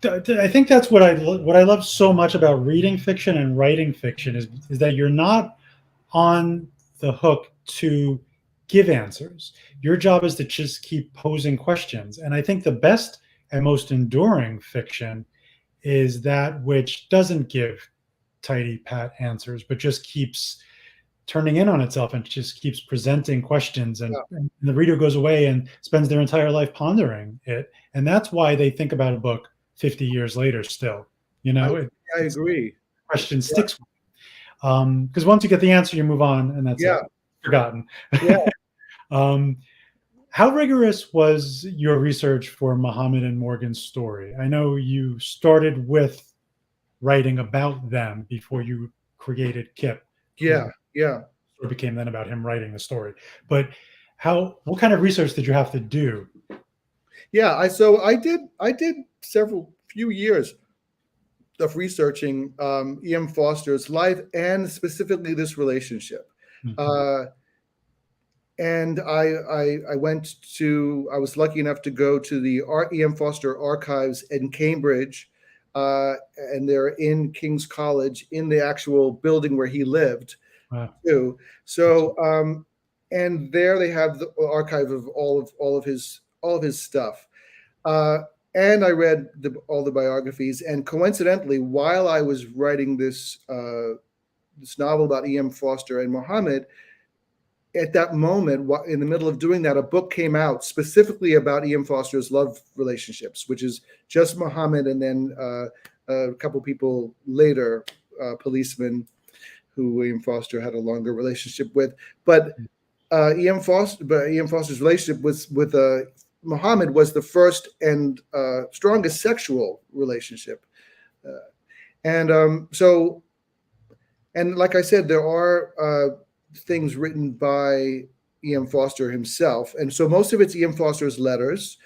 I think that's what I love so much about reading fiction and writing fiction is that you're not on the hook to give answers. Your job is to just keep posing questions. And I think the best and most enduring fiction is that which doesn't give tidy pat answers, but just keeps turning in on itself and just keeps presenting questions. And the reader goes away and spends their entire life pondering it. And that's why they think about a book 50 years later still. I agree. Question sticks with you. Because once you get the answer, you move on, and that's it. Forgotten. Yeah. How rigorous was your research for Muhammad and Morgan's story? I know you started with writing about them before you created Kip, Yeah, who yeah. became then about him writing the story. But what kind of research did you have to do? Yeah, I did several few years of researching E.M. Foster's life and specifically this relationship. Mhm. Uh, and I was lucky enough to go to the E.M. Foster archives in Cambridge, and they're in King's College in the actual building where he lived Wow. too. So and there they have the archive of all of his stuff. Uh, and I read all the biographies. And coincidentally, while I was writing this novel about E.M. Foster and Muhammad, at that moment, in the middle of doing that, a book came out specifically about E.M. Foster's love relationships, which is just Muhammad and then a couple people later, policemen who William Foster had a longer relationship with. But E.M. Foster's relationship with Muhammad was the first and strongest sexual relationship, and and like I said, there are things written by E.M. Foster himself, and so most of it's E.M. Foster's letters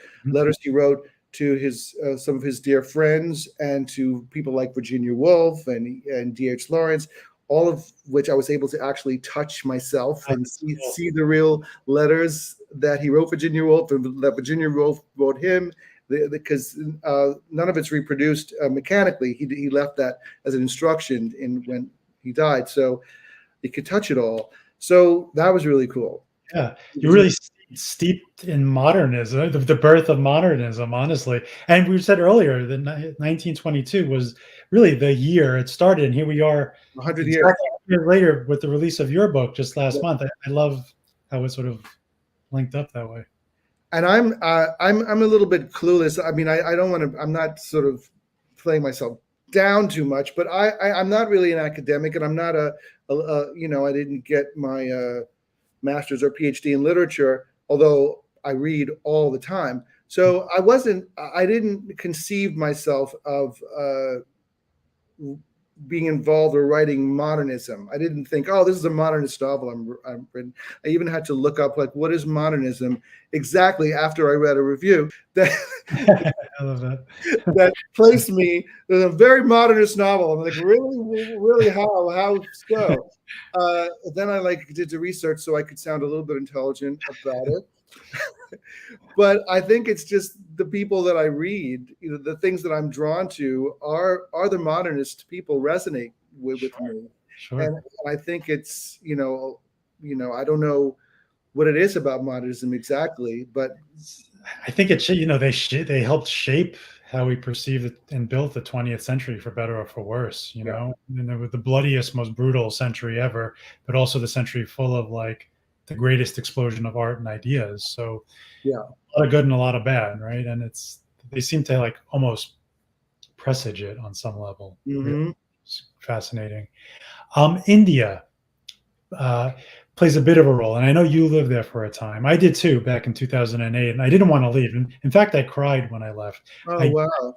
he wrote to his some of his dear friends and to people like Virginia Woolf and D.H. Lawrence, all of which I was able to actually touch myself and see the real letters that he wrote Virginia Woolf and that Virginia Woolf wrote him, because none of it's reproduced mechanically. He left that as an instruction when he died, so you could touch it all. So that was really cool. Yeah, you're really steeped in modernism, the birth of modernism, honestly. And we said earlier that 1922 was really the year it started, and here we are 100 exactly years. a year later with the release of your book just last month. I love how it sort of linked up that way. And I'm a little bit clueless. I mean, I don't want to. I'm not sort of playing myself down too much, but I'm not really an academic, and I'm not I didn't get my master's or PhD in literature, although I read all the time. So I didn't conceive myself of being involved or writing modernism. I didn't think, oh, this is a modernist novel I'm written. I even had to look up, like, what is modernism exactly after I read a review that I love that. that placed me in a very modernist novel. I'm like, really, how so? Then I did the research so I could sound a little bit intelligent about it. But I think it's just the people that I read, the things that I'm drawn to are the modernist people resonate with me. Sure. And I think it's, I don't know what it is about modernism exactly, but I think they helped shape how we perceived it and built the 20th century, for better or for worse, and they were the bloodiest, most brutal century ever, but also the century full of the greatest explosion of art and ideas. So yeah, a lot of good and a lot of bad, right? And they seem to almost presage it on some level. Mm-hmm. Really, it's fascinating. India plays a bit of a role, and I know you lived there for a time. I did too, back in 2008, and I didn't want to leave. In fact, I cried when I left. Oh, wow!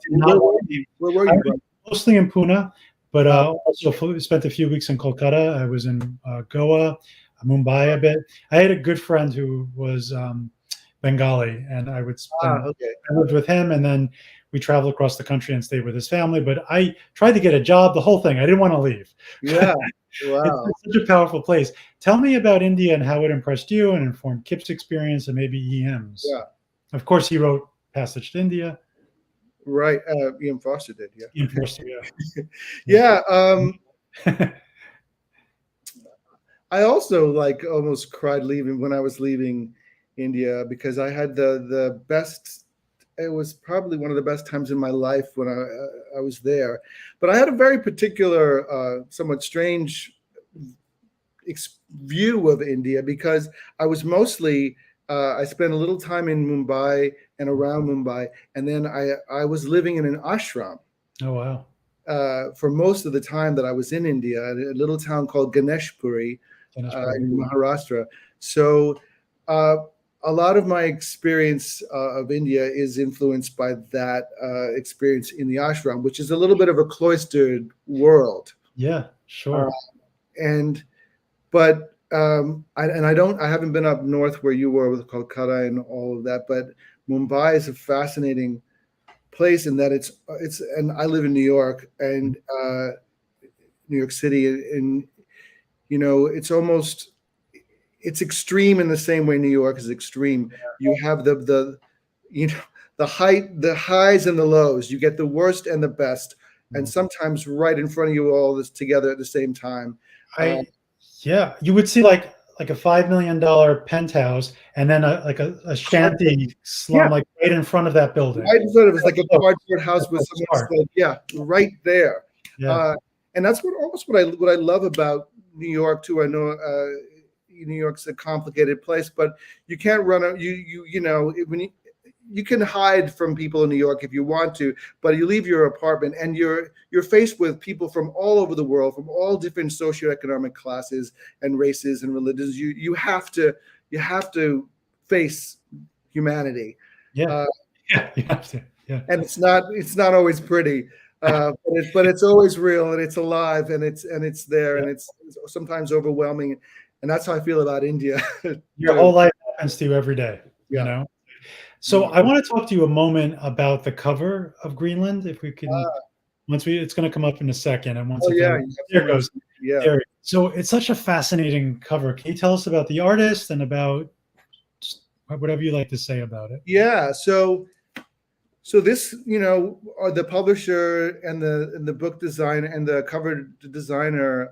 Where were you? Mostly in Pune, but also spent a few weeks in Kolkata. I was in Goa, Mumbai a bit. I had a good friend who was Bengali, and I would spend. I lived with him, and then we traveled across the country and stayed with his family. But I tried to get a job, the whole thing. I didn't want to leave. Yeah, wow! It's such a powerful place. Tell me about India and how it impressed you and informed Kip's experience and maybe E.M.'s. Yeah, of course, he wrote Passage to India. Right, E.M. Foster did. Yeah, E.M. Foster, yeah. Yeah. I also almost cried when I was leaving India, because I had the best. It was probably one of the best times in my life when I was there. But I had a very particular, somewhat strange view of India, because I was mostly I spent a little time in Mumbai and around Mumbai, and then I was living in an ashram. Oh, wow. For most of the time that I was in India, a little town called Ganeshpuri in Maharashtra. So a lot of my experience of India is influenced by that experience in the ashram, which is a little bit of a cloistered world. Yeah, sure. And but I haven't been up north where you were with Kolkata and all of that, but Mumbai is a fascinating place in that it's and I live in New York and New York City, and you know it's extreme in the same way New York is extreme. You have the you know the highs and the lows. You get the worst and the best, and sometimes right in front of you all this together at the same time. Yeah, you would see like a $5 million penthouse, and then a shanty slum like right in front of that building. Right in front of it, like a cardboard house with someone right there. Yeah. And that's what I love about New York too. I know New York's a complicated place, but you can't run out. You know when you can hide from people in New York if you want to, but you leave your apartment and you're faced with people from all over the world, from all different socioeconomic classes and races and religions. You have to face humanity. Yeah, you have to. Yeah, and it's not always pretty, but it's always real and it's alive and it's there and it's sometimes overwhelming, and that's how I feel about India. Your whole life happens to you every day. Yeah. You know. So I want to talk to you a moment about the cover of Greenland, if we can. It's going to come up in a second, and once there it goes. Yeah. There. So it's such a fascinating cover. Can you tell us about the artist and about whatever you like to say about it? Yeah. So this, the publisher and the book designer and the cover designer,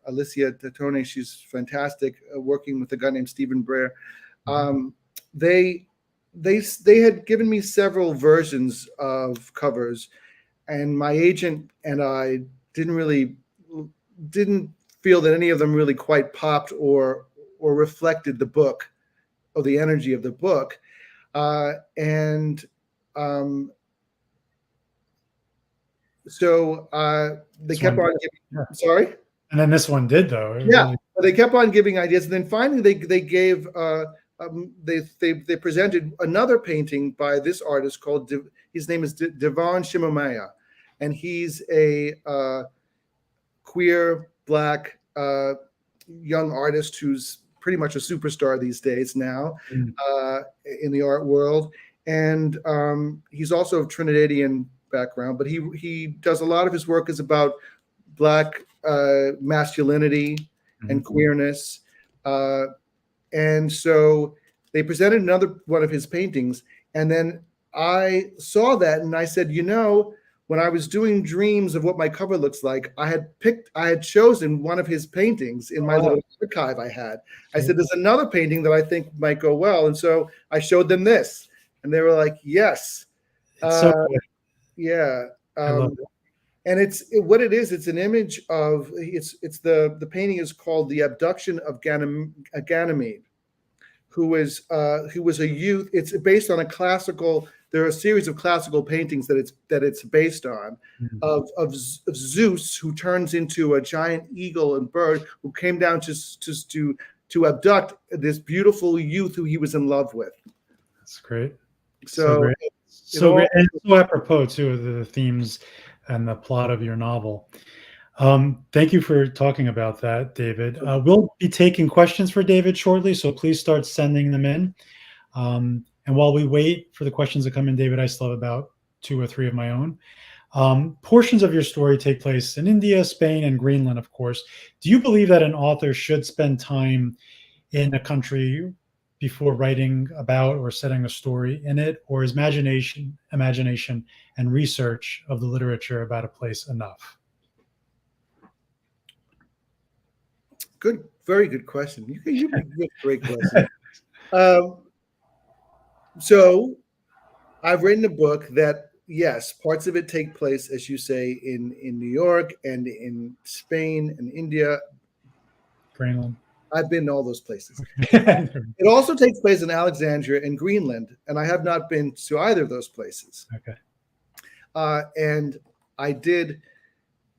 Alicia Tatone, she's fantastic, working with a guy named Stephen Brer. They had given me several versions of covers, and my agent and I didn't feel that any of them really quite popped or reflected the book or the energy of the book. So they kept on giving. Sorry. And then this one did, though. They kept on giving ideas, and then finally they gave. They presented another painting by this artist called his name is Devan Shimamaya, and he's a queer Black young artist who's pretty much a superstar these days now in the art world, and he's also of Trinidadian background, but he does a lot of his work is about Black masculinity and queerness. And so they presented another one of his paintings. And then I saw that and I said, when I was doing dreams of what my cover looks like, I had chosen one of his paintings in my little archive I had. I said, there's another painting that I think might go well. And so I showed them this and they were like, yes. Yeah. And what it is, it's an image of the painting is called The Abduction of Ganymede, who was a youth. It's based on there are a series of classical paintings that it's based on of Zeus, who turns into a giant eagle and bird, who came down to abduct this beautiful youth who he was in love with. That's great. So great. So apropos too of the themes and the plot of your novel. Thank you for talking about that, David. We'll be taking questions for David shortly, so please start sending them in. And while we wait for the questions to come in, David, I still have about 2 or 3 of my own. Portions of your story take place in India, Spain, and Greenland, of course. Do you believe that an author should spend time in a country before writing about or setting a story in it, or is imagination and research of the literature about a place enough? Good, very good question. You great question. So I've written a book that, yes, parts of it take place, as you say, in New York and in Spain and India. Greenland. I've been in all those places. It also takes place in Alexandria and Greenland, and I have not been to either of those places. Okay. And I did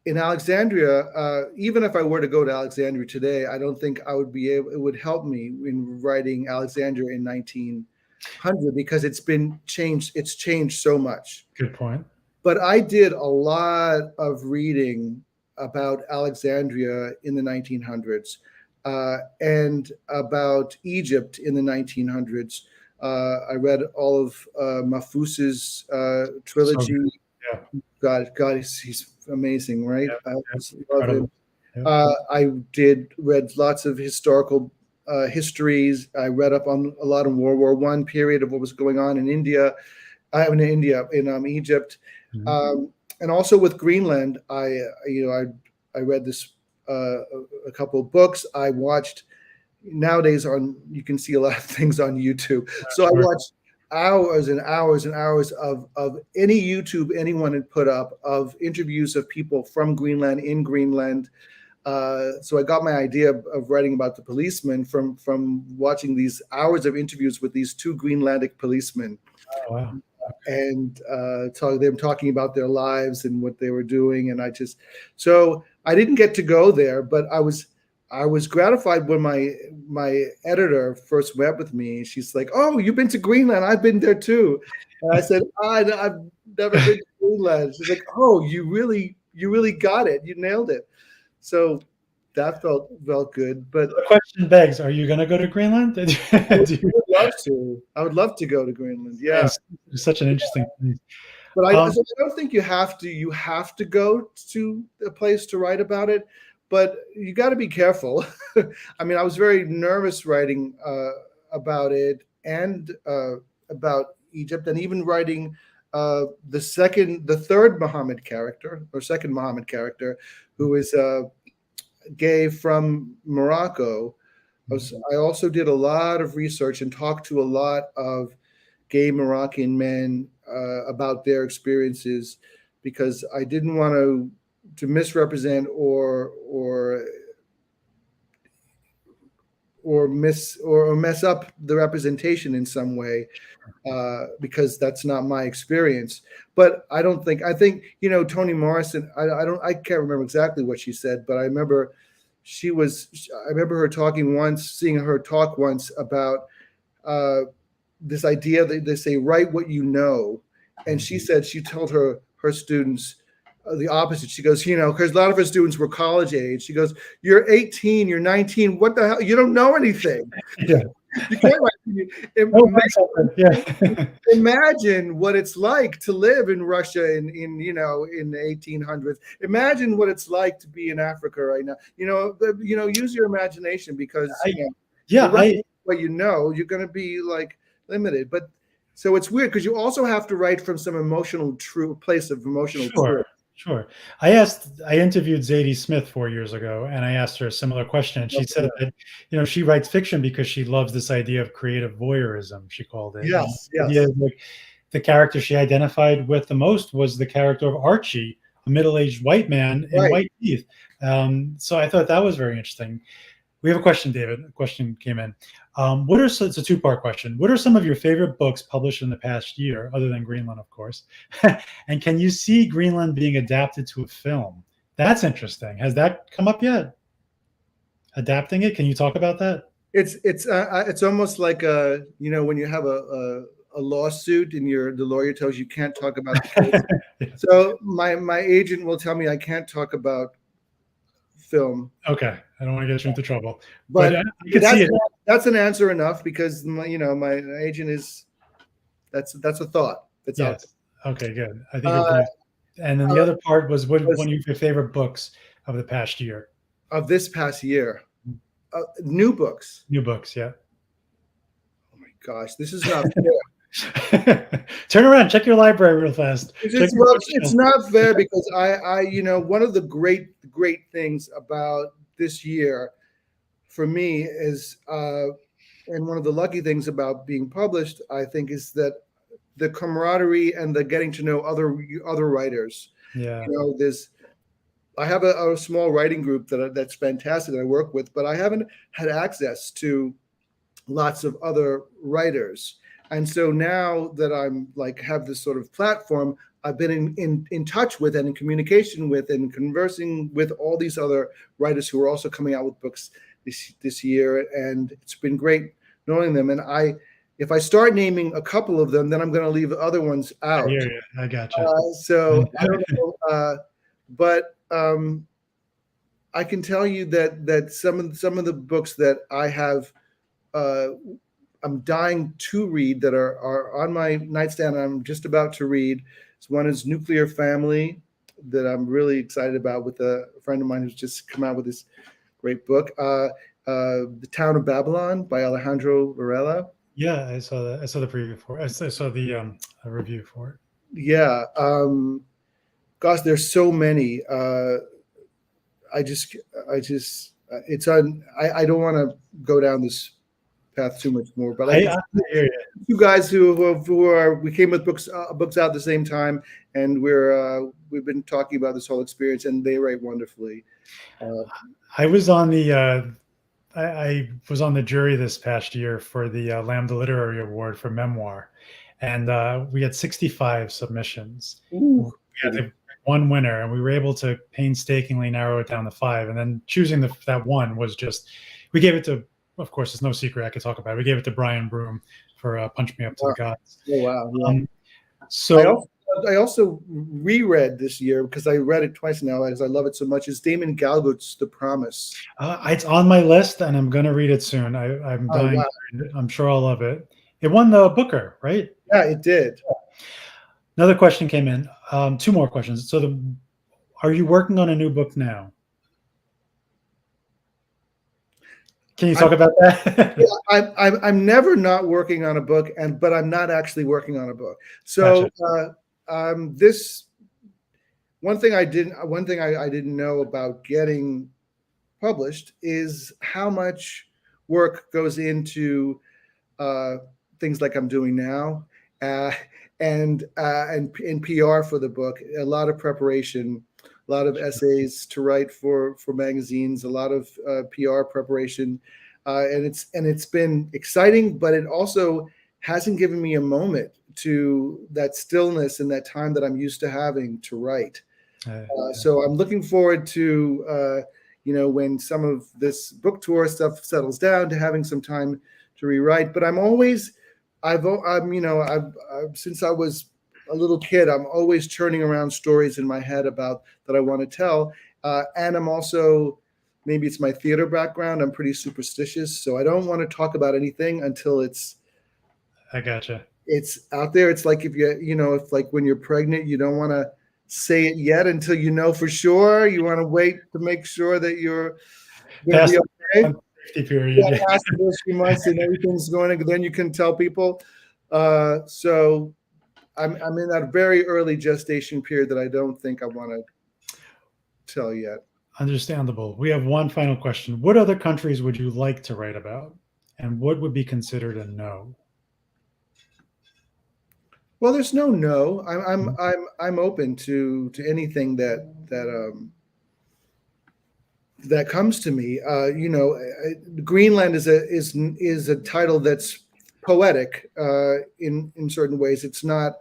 in Alexandria, even if I were to go to Alexandria today, I don't think I would be able. It would help me in writing Alexandria in 1900 because it's been changed. It's changed so much. Good point. But I did a lot of reading about Alexandria in the 1900s and about Egypt in the 1900s. I read all of Mahfouz's trilogy. So, yeah. God, he's amazing, right? Yeah, I just love him. Yeah. I read lots of historical histories. I read up on a lot of World War I period of what was going on in India. In Egypt, Mhm. and also with Greenland. I read this a couple of books. I watched. Nowadays, you can see a lot of things on YouTube. So I watched hours and hours and hours of any YouTube anyone had put up of interviews of people from Greenland in Greenland. So I got my idea of writing about the policemen from watching these hours of interviews with these two Greenlandic policemen. Oh, wow. And them talking about their lives and what they were doing. And so I didn't get to go there, but I was gratified when my editor first met with me. She's like, "Oh, you've been to Greenland? I've been there too." And I said, "I've never been to Greenland." She's like, "Oh, you really got it. You nailed it." So that felt good. But the question begs: are you going to go to Greenland? I would love to. I would love to go to Greenland. Yeah, it's such an interesting place. But I don't think you have to. You have to go to a place to write about it. But you got to be careful. I mean, I was very nervous writing about it and about Egypt, and even writing the third Muhammad character, or second Muhammad character, who is gay from Morocco. I also did a lot of research and talked to a lot of gay Moroccan men about their experiences, because I didn't want to misrepresent or mess up the representation in some way, because that's not my experience. But I think Toni Morrison. I can't remember exactly what she said, but I remember seeing her talk once about this idea that they say write what you know, and she said she told her students the opposite. She goes, because a lot of her students were college age. She goes, "You're 18, you're 19. What the hell? You don't know anything." Yeah. You can't imagine what it's like to live in Russia in the 1800s. Imagine what it's like to be in Africa right now. Use your imagination, because what you're going to be like limited. But so it's weird because you also have to write from some place of emotional truth. Sure. I interviewed Zadie Smith 4 years ago, and I asked her a similar question. And she said that, she writes fiction because she loves this idea of creative voyeurism, she called it. Yes. The character she identified with the most was the character of Archie, a middle-aged white man in white teeth. So I thought that was very interesting. We have a question, David. A question came in. It's a two-part question. What are some of your favorite books published in the past year, other than Greenland, of course? And can you see Greenland being adapted to a film? That's interesting. Has that come up yet? Adapting it? Can you talk about that? It's almost like when you have a lawsuit and the lawyer tells you can't talk about the case. So my agent will tell me I can't talk about film. Okay, I don't want to get you into trouble, but that's an answer enough, because my agent is that's a thought. It's out there. Okay, good. I think. And then the other part was one of your favorite books of the past year. Of this past year, new books. New books, yeah. Oh my gosh, this is not fair. Turn around, check your library real fast. It's not fair, because I one of the great things about this year for me is, and one of the lucky things about being published, I think, is that the camaraderie and the getting to know other writers. Yeah. I have a small writing group that's fantastic that I work with, but I haven't had access to lots of other writers. And so now that I'm have this sort of platform, I've been in touch with and in communication with and conversing with all these other writers who are also coming out with books this year, and it's been great knowing them. And if I start naming a couple of them, then I'm going to leave the other ones out. I hear you. I gotcha. So I don't know, but I can tell you that some of the books that I have, I'm dying to read, that are on my nightstand and I'm just about to read. So one is Nuclear Family, that I'm really excited about, with a friend of mine who's just come out with this great book. The Town of Babylon by Alejandro Varela. Yeah, I saw that. I saw the preview for it. I saw the review for it. Yeah. Gosh, there's so many. I just it's on. I don't want to go down this path too much more, but I hear you. You guys we came with books out at the same time, and we've been talking about this whole experience, and they write wonderfully. I was on the I was on the jury this past year for the Lambda Literary Award for memoir, and we had 65 submissions. Ooh. We had one winner, and we were able to painstakingly narrow it down to 5. And then choosing that one was just, we gave it to, of course, it's no secret I could talk about it. We gave it to Brian Broom for Punch Me Up to the Gods. Oh, wow. Yeah. So I also reread this year, because I read it twice now because I love it so much, is Damon Galgo's The Promise. It's on my list, and I'm going to read it soon. I'm dying. Wow. To read it. I'm sure I'll love it. It won the Booker, right? Yeah, it did. Another question came in. 2 more questions. So, are you working on a new book now? Can you talk about that? Yeah, I'm never not working on a book, but I'm not actually working on a book. So, gotcha. This one thing I didn't know about getting published is how much work goes into things like I'm doing now, and PR for the book. A lot of preparation, a lot of essays to write for magazines, a lot of PR preparation, and it's been exciting, but it also hasn't given me a moment to that stillness and that time that I'm used to having to write. So I'm looking forward to when some of this book tour stuff settles down, to having some time to rewrite. But since I was a little kid, I'm always churning around stories in my head about that I want to tell. And I'm also, maybe it's my theater background, I'm pretty superstitious. So I don't want to talk about anything until I gotcha. It's out there. It's like if like when you're pregnant, you don't want to say it yet until you know for sure. You want to wait to make sure that you're going to be okay. Period. Yeah, after those few months and everything's going, then you can tell people. So I'm in that very early gestation period that I don't think I want to tell yet. Understandable. We have one final question. What other countries would you like to write about, and what would be considered a no? Well, there's no no. I'm open to anything that comes to me. Greenland is a title that's poetic in certain ways. It's not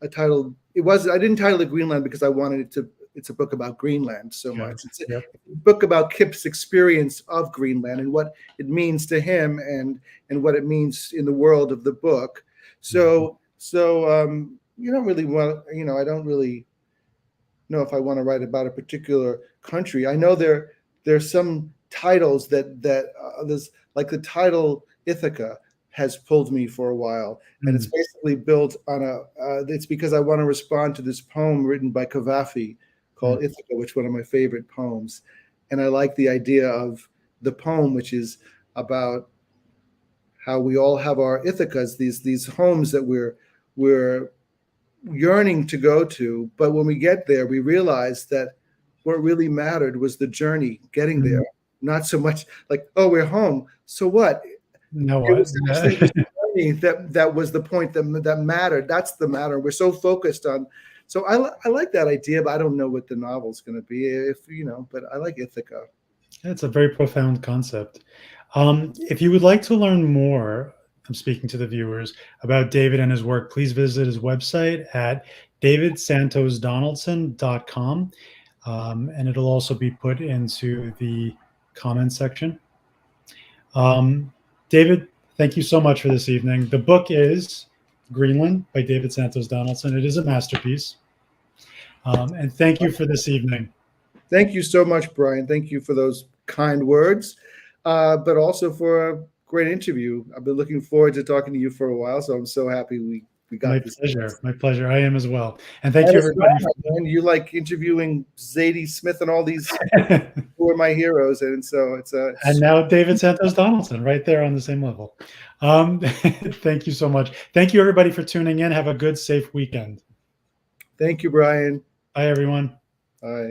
a title. I didn't title it Greenland because I wanted it to. It's a book about Greenland so much. It's a book about Kip's experience of Greenland and what it means to him and what it means in the world of the book. So you don't really want. I don't really know if I want to write about a particular country. I know there's some titles that there's, like the title Ithaca has pulled me for a while, and it's basically built on it's because I want to respond to this poem written by Cavafy called Ithaca, which is one of my favorite poems, and I like the idea of the poem, which is about how we all have our Ithacas, these homes that we're yearning to go to, but when we get there, we realize that what really mattered was the journey getting there, not so much like, oh, we're home, so what? No, it was actually the journey that was the point that mattered. That's the matter. We're so focused on. So I like that idea, but I don't know what the novel's going to be. But I like Ithaca. It's a very profound concept. If you would like to learn more, I'm speaking to the viewers, about David and his work, please visit his website at davidsantosdonaldson.com, and it'll also be put into the comment section. David, thank you so much for this evening. The book is Greenland by David Santos Donaldson. It is a masterpiece. And thank you for this evening. Thank you so much, Brian. Thank you for those kind words, but also for a great interview. I've been looking forward to talking to you for a while, so I'm so happy we got My this. pleasure. My pleasure. I am as well. And thank you, everybody. And you like interviewing Zadie Smith and all these who are my heroes, and so it's a. And now David Santos Donaldson, right there on the same level. Thank you so much. Thank you, everybody, for tuning in. Have a good, safe weekend. Thank you, Brian. Bye, everyone. Bye.